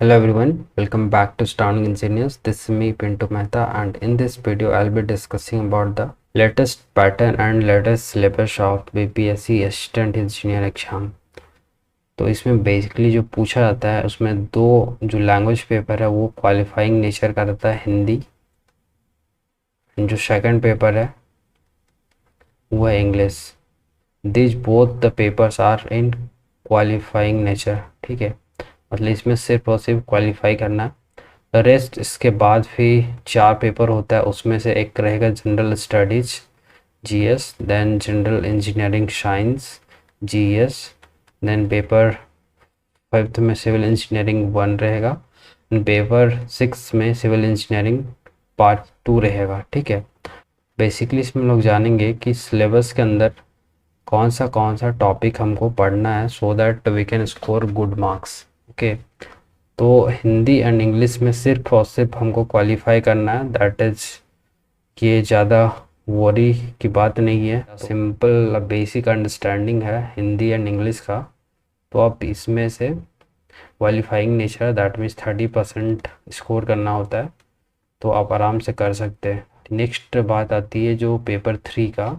Hello everyone, welcome back to Astounding Engineers. This is me Pinto Mehta, and in this video I'll be discussing about the latest pattern and latest syllabus of BPSC Assistant Engineer exam. तो इसमें basically जो पूछा जाता है उसमें दो जो language paper है वो क्वालिफाइंग नेचर का रहता है, हिंदी, जो सेकंड पेपर है वो है English. This both the papers are in qualifying nature. ठीक है, मतलब इसमें सिर्फ और सिर्फ क्वालिफाई करना है. रेस्ट इसके बाद भी 4 पेपर होता है, उसमें से एक रहेगा general studies GS, then general engineering science GS, then paper 5th में सिविल इंजीनियरिंग 1 रहेगा, पेपर 6 में सिविल इंजीनियरिंग पार्ट 2 रहेगा. ठीक है, बेसिकली इसमें लोग जानेंगे कि सिलेबस के अंदर कौन सा टॉपिक हमको पढ़ना है so that we can score good marks. Okay, तो हिंदी एंड इंग्लिश में सिर्फ और सिर्फ हमको क्वालिफाई करना है. दैट इज़ कि ये ज़्यादा वरी की बात नहीं है, सिंपल बेसिक अंडरस्टैंडिंग है हिंदी एंड इंग्लिश का. तो आप इसमें से qualifying nature that means 30% score करना होता है, तो आप आराम से कर सकते हैं. नेक्स्ट बात आती है जो पेपर 3 का.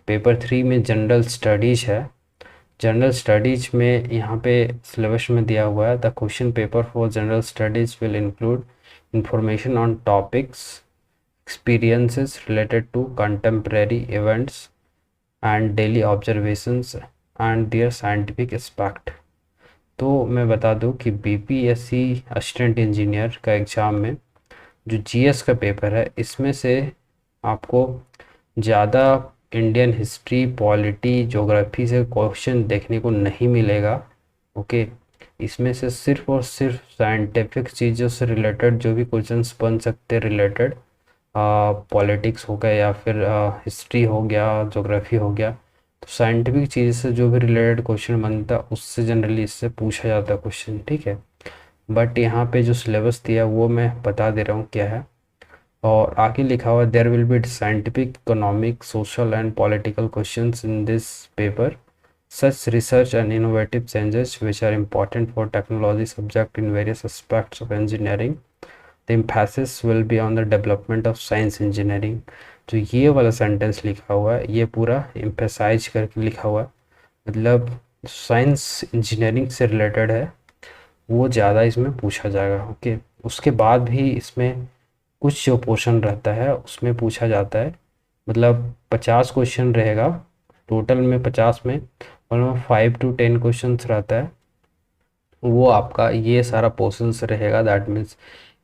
पेपर 3 में जनरल स्टडीज़ है. जनरल स्टडीज में यहाँ पे सिलेबस में दिया हुआ है, the question paper for general studies will include information on topics, experiences related to contemporary events and daily observations and their scientific aspect. तो मैं बता दूं कि बीपीएससी असिस्टेंट इंजीनियर का एग्ज़ाम में जो जीएस का पेपर है इसमें से आपको ज़्यादा इंडियन हिस्ट्री, पॉलिटी, ज्योग्राफी से क्वेश्चन देखने को नहीं मिलेगा. ओके, इसमें से सिर्फ और सिर्फ साइंटिफिक चीज़ों से रिलेटेड जो भी क्वेश्चंस बन सकते हैं रिलेटेड, पॉलिटिक्स हो गया या फिर हिस्ट्री हो गया, ज्योग्राफी हो गया, तो साइंटिफिक चीज़ से जो भी रिलेटेड क्वेश्चन बनता है उससे जनरली इससे पूछा जाता है क्वेश्चन. ठीक है, बट यहाँ पे जो सिलेबस दिया वो मैं बता दे रहा हूँ क्या है. और आगे लिखा हुआ there will be scientific, economic, social and political questions in this paper. Such research and innovative changes which are important for technology subject in various aspects of engineering. The emphasis will be on the development of science engineering. जो ये वाला sentence लिखा हुआ है ये पूरा emphasise करके लिखा हुआ है, मतलब साइंस इंजीनियरिंग से रिलेटेड है, वो ज़्यादा इसमें पूछा जाएगा. ओके, उसके बाद भी इसमें कुछ जो पोर्शन रहता है उसमें पूछा जाता है, मतलब 50 क्वेश्चन रहेगा टोटल में. 50 में और 5 to 10 क्वेश्चन रहता है, वो आपका ये सारा पोर्शंस रहेगा. That means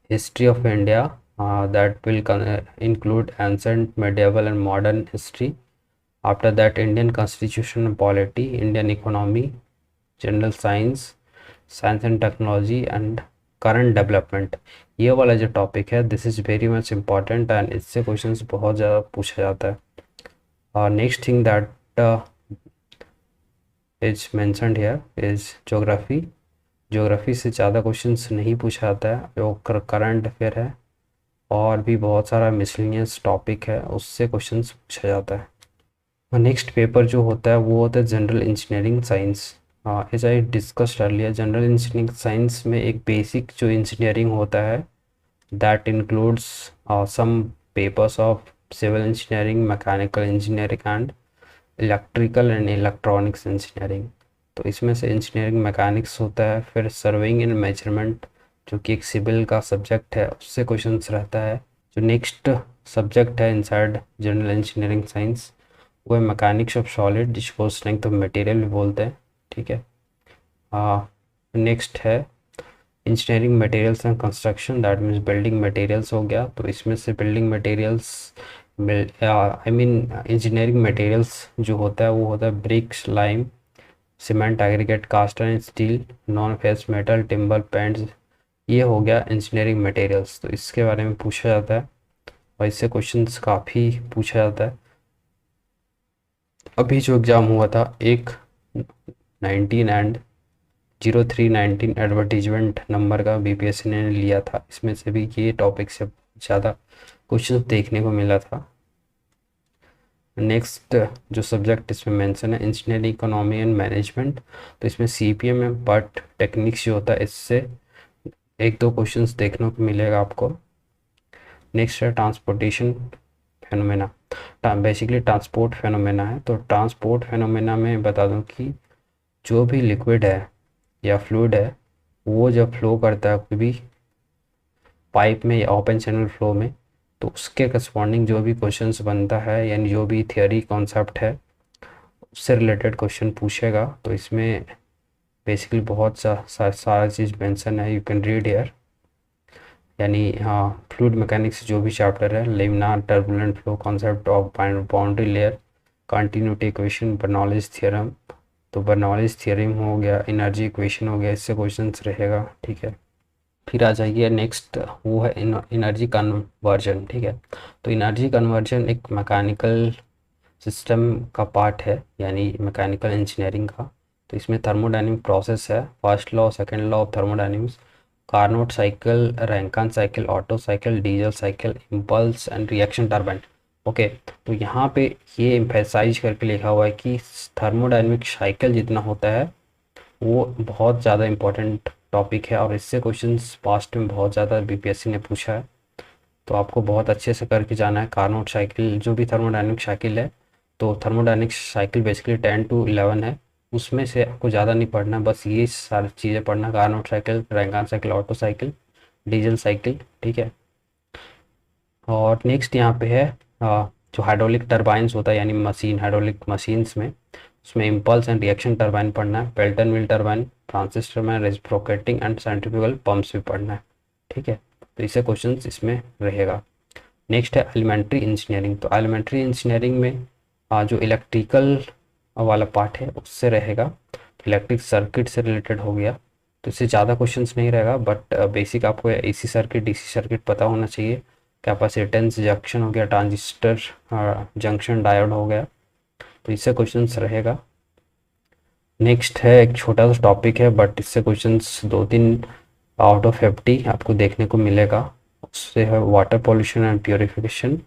history of India, that will include ancient, medieval and modern history. After that Indian constitution and polity, Indian economy, general science, science and technology and current development. ये वाला जो टॉपिक है this is very much important and इससे questions बहुत ज़्यादा पूछा जाता है. और next thing that is mentioned here is geography. Geography से ज़्यादा क्वेश्चंस नहीं पूछा जाता है, जो करंट अफेयर है और भी बहुत सारा मिसलिनियस टॉपिक है उससे क्वेश्चंस पूछा जाता है. नेक्स्ट पेपर जो होता है वो होता है general engineering science. As I discussed earlier, general engineering science में एक बेसिक जो इंजीनियरिंग होता है that includes some papers of civil engineering, mechanical engineering and electrical and electronics engineering. तो इसमें से इंजीनियरिंग मैकेनिक्स होता है, फिर सर्वेइंग एंड मेजरमेंट जो कि एक सिविल का सब्जेक्ट है उससे क्वेश्चंस रहता है. जो नेक्स्ट सब्जेक्ट है इनसाइड जनरल इंजीनियरिंग साइंस वो है मैकेनिक्स ऑफ सॉलिड, जिसको स्ट्रेंथ ऑफ मटेरियल भी बोलते हैं. ठीक है, नेक्स्ट है engineering materials and construction, that means building materials हो गया. तो इसमें से building materials I mean engineering materials जो होता है वो होता है bricks, lime, cement, aggregate, cast iron, steel, non ferrous metal, timber, paints. ये हो गया इंजीनियरिंग मटेरियल्स. तो इसके बारे में पूछा जाता है और इससे क्वेश्चंस काफ़ी पूछा जाता है. अभी जो एग्ज़ाम हुआ था एक 19 एंड 0319 एडवर्टीजमेंट नंबर का बीपीएससी ने लिया था, इसमें से भी ये टॉपिक से ज़्यादा क्वेश्चन देखने को मिला था. नेक्स्ट जो सब्जेक्ट इसमें मेंशन है इंजीनियरिंग इकोनॉमी एंड मैनेजमेंट. तो इसमें सीपीएम है, बट टेक्निक्स जो होता है इससे एक दो क्वेश्चंस देखने को मिलेगा आपको। नेक्स्ट है transportation phenomena. Basically transport phenomena है। तो ट्रांसपोर्ट फेनोमेना में बता दूं कि जो भी लिक्विड है या फ्लूइड है वो जब फ्लो करता है कोई भी पाइप में या ओपन चैनल फ्लो में, तो उसके करस्पॉन्डिंग जो भी क्वेश्चंस बनता है यानी जो भी थियोरी कॉन्सेप्ट है उससे रिलेटेड क्वेश्चन पूछेगा। तो इसमें बेसिकली बहुत सारा चीज़ मेंशन है, यू कैन रीड हियर। यानी हाँ, फ्लूइड मैकेनिक्स जो भी चैप्टर है, laminar turbulent flow, concept of boundary layer, continuity equation, Bernoulli's theorem. तो बर्नौलीज थ्योरम हो गया, एनर्जी इक्वेशन हो गया, इससे क्वेश्चंस रहेगा। ठीक है, फिर आ जाइए नेक्स्ट, वो है एनर्जी कन्वर्जन। ठीक है, तो एनर्जी कन्वर्जन एक मैकेनिकल सिस्टम का पार्ट है, यानी मैकेनिकल इंजीनियरिंग का। तो इसमें थर्मोडायनेमिक प्रोसेस है, first law second law of thermodynamics, Carnot cycle, Rankine cycle, auto cycle, diesel cycle, impulse and reaction turbine. Okay, तो यहाँ पे ये एम्फेसाइज करके लिखा हुआ है कि थर्मोडायनेमिक साइकिल जितना होता है वो बहुत ज़्यादा इम्पोर्टेंट टॉपिक है, और इससे क्वेश्चंस पास्ट में बहुत ज़्यादा बीपीएससी ने पूछा है। तो आपको बहुत अच्छे से करके जाना है। कार्नोट साइकिल जो भी थर्मोडायनेमिक साइकिल है, तो थर्मोडायनेमिक साइकिल बेसिकली 10 to 11 है, उसमें से आपको ज़्यादा नहीं पढ़ना, बस ये सारी चीज़ें पढ़ना, Carnot cycle, Rankine cycle, auto cycle, diesel cycle. ठीक है, और नेक्स्ट यहाँ पे है जो हाइड्रोलिक टर्बाइंस होता है यानी मशीन, हाइड्रोलिक मशीन्स में, उसमें इम्पल्स एंड रिएक्शन टर्बाइन पढ़ना है, Pelton wheel turbine, Francis turbine, reciprocating and centrifugal pumps भी पढ़ना है। ठीक है, तो इससे क्वेश्चंस इसमें रहेगा। नेक्स्ट है एलिमेंट्री इंजीनियरिंग। तो एलिमेंट्री इंजीनियरिंग में जो इलेक्ट्रिकल वाला पार्ट है उससे रहेगा, इलेक्ट्रिक सर्किट से रिलेटेड हो गया। तो इससे ज़्यादा क्वेश्चंस नहीं रहेगा, बट बेसिक आपको एसी सर्किट, डीसी सर्किट पता होना चाहिए। कैपेसिटेंस जंक्शन हो गया, ट्रांजिस्टर जंक्शन डायोड हो गया, तो इससे क्वेश्चंस रहेगा। नेक्स्ट है एक छोटा सा टॉपिक है, बट इससे क्वेश्चंस 2-3 आउट ऑफ 50 आपको देखने को मिलेगा। उससे है वाटर पॉल्यूशन एंड प्योरिफिकेशन,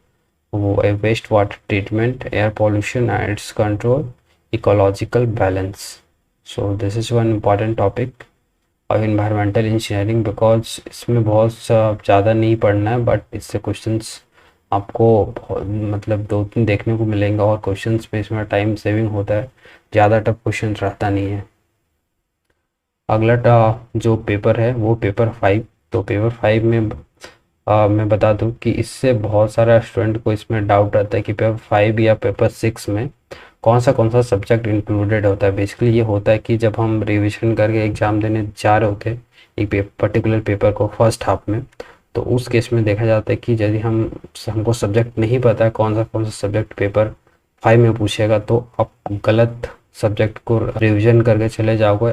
वो waste water treatment, air pollution and its control, ecological balance. So this is one important topic of environmental engineering, because इसमें बहुत ज़्यादा नहीं पढ़ना है, बट इससे क्वेश्चंस आपको मतलब 2-3 देखने को मिलेंगे, और क्वेश्चंस में इसमें टाइम सेविंग होता है, ज़्यादा टफ क्वेश्चन रहता नहीं है। अगला जो पेपर है वो पेपर 5। तो पेपर 5 में मैं बता दूं कि इससे बहुत सारा स्टूडेंट को इसमें डाउट रहता है कि पेपर 5 या पेपर 6 में कौन सा सब्जेक्ट इंक्लूडेड होता है। बेसिकली ये होता है कि जब हम रिविजन करके एग्ज़ाम देने जा रहे होते हैं एक पर्टिकुलर पेपर को फर्स्ट हाफ में, तो उस केस में देखा जाता है कि यदि हमको सब्जेक्ट नहीं पता है कौन सा सब्जेक्ट पेपर 5 में पूछेगा, तो आप गलत सब्जेक्ट को रिवीजन करके चले जाओगे,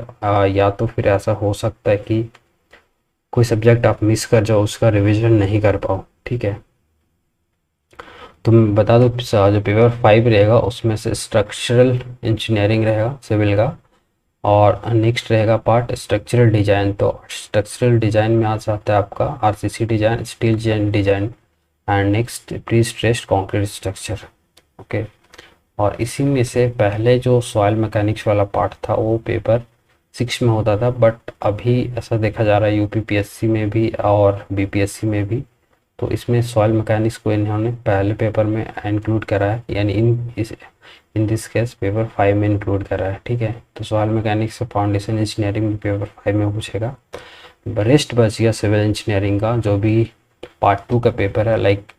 या तो फिर ऐसा हो सकता है कि कोई सब्जेक्ट आप मिस कर जाओ, उसका रिवीजन नहीं कर पाओ। ठीक है, तो मैं बता दूँ जो पेपर 5 रहेगा उसमें से स्ट्रक्चरल इंजीनियरिंग रहेगा सिविल का, और नेक्स्ट रहेगा पार्ट स्ट्रक्चरल डिज़ाइन। तो स्ट्रक्चरल डिज़ाइन में आ जाता है आपका RCC design, steel design and next pre stressed concrete structure. Okay, और इसी में से पहले जो सॉइल मैकेनिक्स वाला पार्ट था वो पेपर 6 में होता था, बट अभी ऐसा देखा जा रहा है यूपीपीएससी में भी और बीपीएससी में भी, तो इसमें सॉइल मैकेनिक्स को इन्होंने पहले पेपर में इंक्लूड करा है, यानी इन दिस केस पेपर 5 में इंक्लूड करा है। ठीक है, तो soil mechanics foundation engineering paper 5 में पूछेगा। रेस्ट बच गया सिविल इंजीनियरिंग का, जो भी पार्ट 2 का पेपर है, लाइक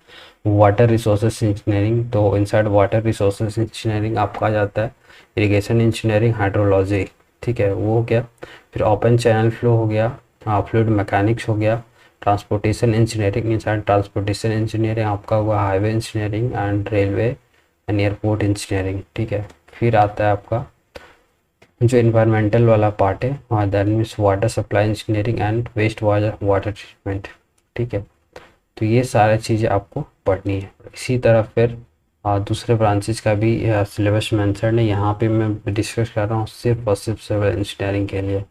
वाटर रिसोर्सेज इंजीनियरिंग। तो इनसाइड वाटर रिसोर्सेज इंजीनियरिंग आपका आ जाता है इरिगेशन इंजीनियरिंग, हाइड्रोलॉजी। ठीक है, वो हो गया। फिर ओपन चैनल फ्लो हो गया, फ्लूइड मैकेनिक्स हो गया, transportation engineering, inside transportation engineering आपका हुआ highway engineering and railway and airport engineering. ठीक है, फिर आता है आपका जो इन्वायरमेंटल वाला पार्ट है, that means water supply engineering and waste water treatment. ठीक है, तो ये सारी चीज़ें आपको पढ़नी है। इसी तरह फिर दूसरे ब्रांचेज का भी सिलेबस मेंशन है, यहाँ पे मैं डिस्कस कर रहा हूँ सिर्फ और सिर्फ सिविल इंजीनियरिंग के लिए।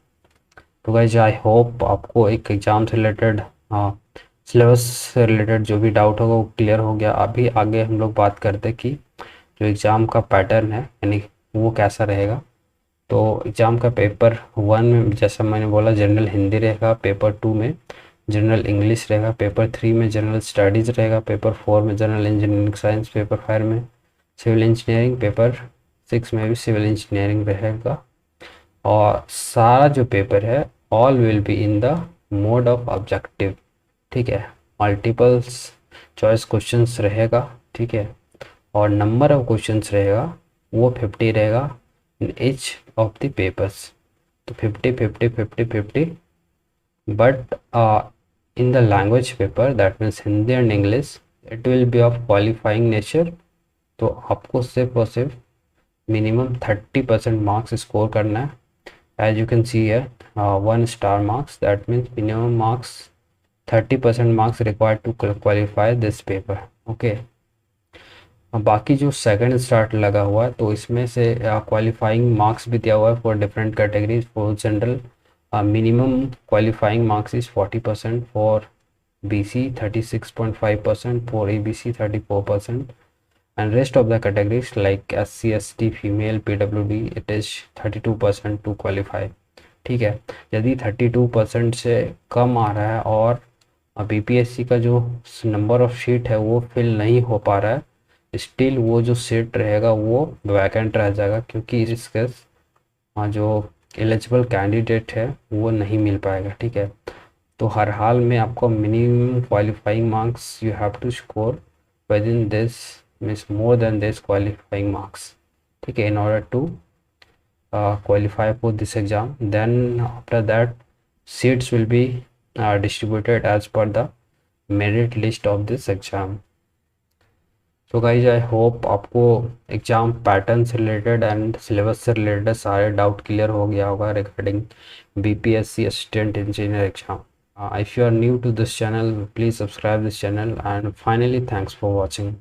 तो गाइज आई होप आपको एक एग्ज़ाम से रिलेटेड सिलेबस से रिलेटेड जो भी डाउट होगा वो क्लियर हो गया। अभी आगे हम लोग बात करते हैं कि जो एग्ज़ाम का पैटर्न है यानी वो कैसा रहेगा। तो एग्ज़ाम का पेपर 1 में जैसा मैंने बोला जनरल हिंदी रहेगा, पेपर 2 में जनरल इंग्लिश रहेगा, पेपर 3 में जनरल स्टडीज़ रहेगा, पेपर 4 में जनरल इंजीनियरिंग साइंस, पेपर 5 में सिविल इंजीनियरिंग, पेपर 6 में भी सिविल इंजीनियरिंग रहेगा। और सारा जो पेपर है all will be in the mode of objective, ठीक है। मल्टीपल्स चॉइस क्वेश्चंस रहेगा, ठीक है। और नंबर ऑफ क्वेश्चंस रहेगा वो 50 रहेगा in each of the papers, तो 50 50 50 50। But in the language paper that means Hindi and English it will be of qualifying nature, तो आपको सिर्फ और सिर्फ मिनिमम 30% मार्क्स स्कोर करना है। एज यू कैन सी है 1 star marks, that means minimum marks 30% marks required to qualify this paper, okay. बाकी जो सेकंड स्टार्ट लगा हुआ है तो इसमें से क्वालिफाइंग मार्क्स भी दिया हुआ है for different categories. For general minimum qualifying marks is 40%, for BC 36.5%, for ABC 34%, and rest of the categories like SC ST female PWD it is 32% to qualify, ठीक है। यदि 32% से कम आ रहा है और BPSC का जो नंबर ऑफ सीट है वो फिल नहीं हो पा रहा है, स्टिल वो जो सीट रहेगा वो वैकेंट रह जाएगा, क्योंकि इसके जो एलिजिबल कैंडिडेट है वो नहीं मिल पाएगा, ठीक है। तो हर हाल में आपको minimum qualifying marks you have to score within this means more than this qualifying marks, ठीक है, in order to qualify for this exam. Then after that seats will be distributed as per the merit list of this exam. So guys, I hope आपको exam pattern से related and syllabus से related सारे doubt clear हो गया होगा regarding BPSC assistant engineer exam. If you are new to this channel, please subscribe this channel, and finally thanks for watching.